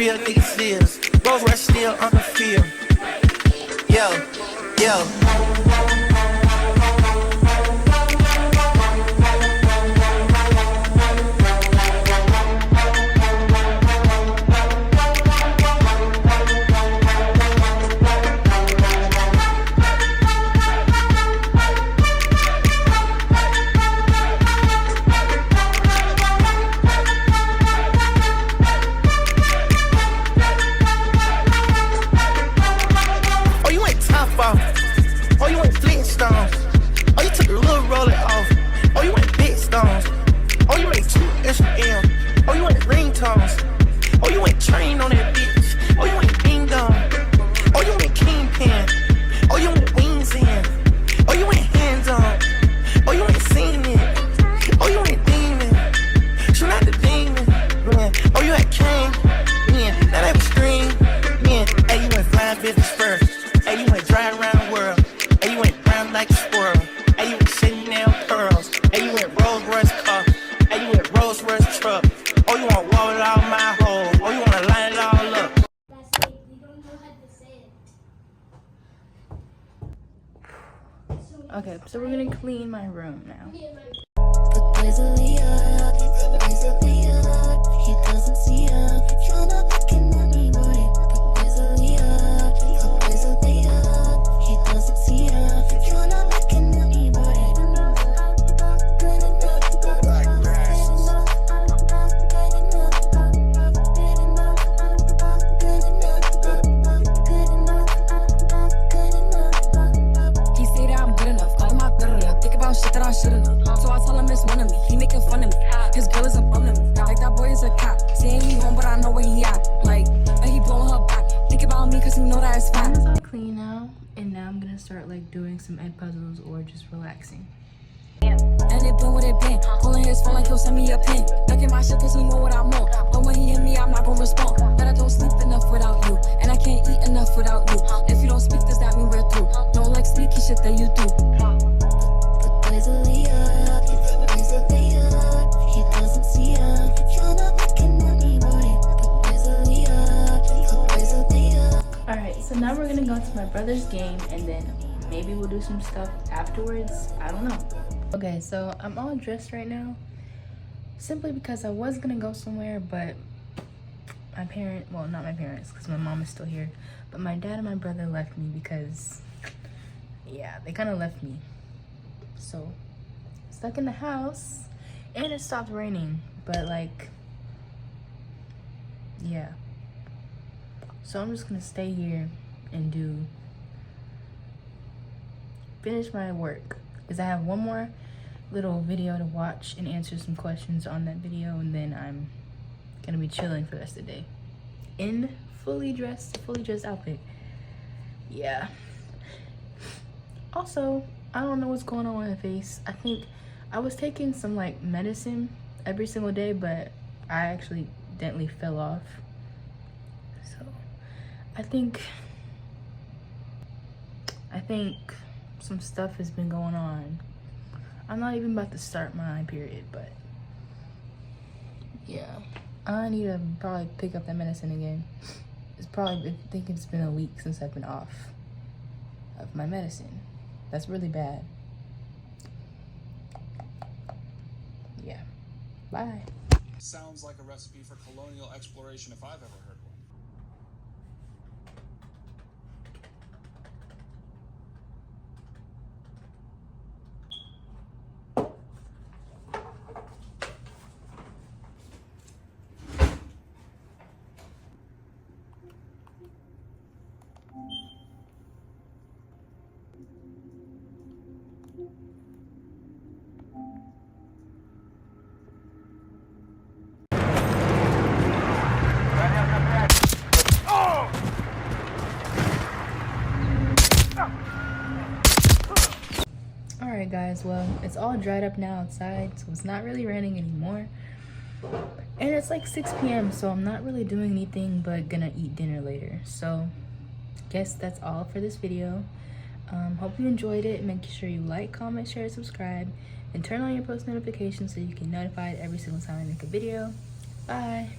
real niggas is. Rose rush still on the field. Yo, yo. Oh, you went Flintstones. Oh, you took a little roller off. Oh, you went big stones. Oh, you went 2 SM. Oh, you went ringtones. Oh, you went train on that bitch. Oh, you went ding dong. Oh, you went kingpin. Oh, you went wings in. Oh, you went hands on. Oh, you went singing. Oh, you went demon. Shoot out the demon. Man. Oh, you had king. Yeah, now that was scream. Yeah, hey, you went flying business first. Hey, you went dry around the world. Hey, you went brown like a squirrel. Hey, you went shitty nail curls. Hey, you went Rolls Royce car. Hey, you went Rolls Royce truck. Oh, you want wall it all my hole. Oh, you want to line it all up. Okay, so we're gonna clean my room now. He doesn't see her. You're not looking at me, boy. He doesn't see her. You're not looking at me, boy. He say that I'm good enough. All my better think about shit that I shouldn't have. So I tell him it's one of me. He making fun of me. His girl is a bum to me. Like that boy is a cop. Saying he home, but I know where he at. Like, and he blowing her back. Think about me, cause he know that it's fine. I'm all clean now, and now I'm gonna start like doing some egg puzzles or just relaxing. And it been what it been. Calling his phone like he'll send me a pin. Ducking my shit cause he know what I want. But when he hit me, I'm not gonna respond. That I don't sleep enough without you. And I can't eat enough without you. If you don't speak, does that mean we're through? Don't like sneaky shit that you do. He doesn't see her. You're not looking at me, boy. Alright, so now we're gonna go to my brother's game, and then maybe we'll do some stuff afterwards. I don't know. Okay, so I'm all dressed right now simply because I was gonna go somewhere, but my well, not my parents, because my mom is still here, but my dad and my brother left me because, yeah, they kind of left me. So, stuck in the house, and it stopped raining, but like, yeah. So I'm just gonna stay here and finish my work, because I have one more little video to watch and answer some questions on that video, and then I'm gonna be chilling for the rest of the day in fully dressed outfit. Yeah. Also, I don't know what's going on with my face. I think I was taking some like medicine every single day, but I accidentally fell off. So I think some stuff has been going on. I'm not even about to start my period, but yeah, I need to probably pick up that medicine again. I think it's been a week since I've been off of my medicine. That's really bad. Yeah, bye. Sounds like a recipe for colonial exploration if I've ever heard one. Alright guys, well, it's all dried up now outside, so it's not really raining anymore. And it's like 6 p.m, so I'm not really doing anything but gonna eat dinner later. So, guess that's all for this video. Hope you enjoyed it. Make sure you like, comment, share, subscribe, and turn on your post notifications so you can get notified every single time I make a video. Bye!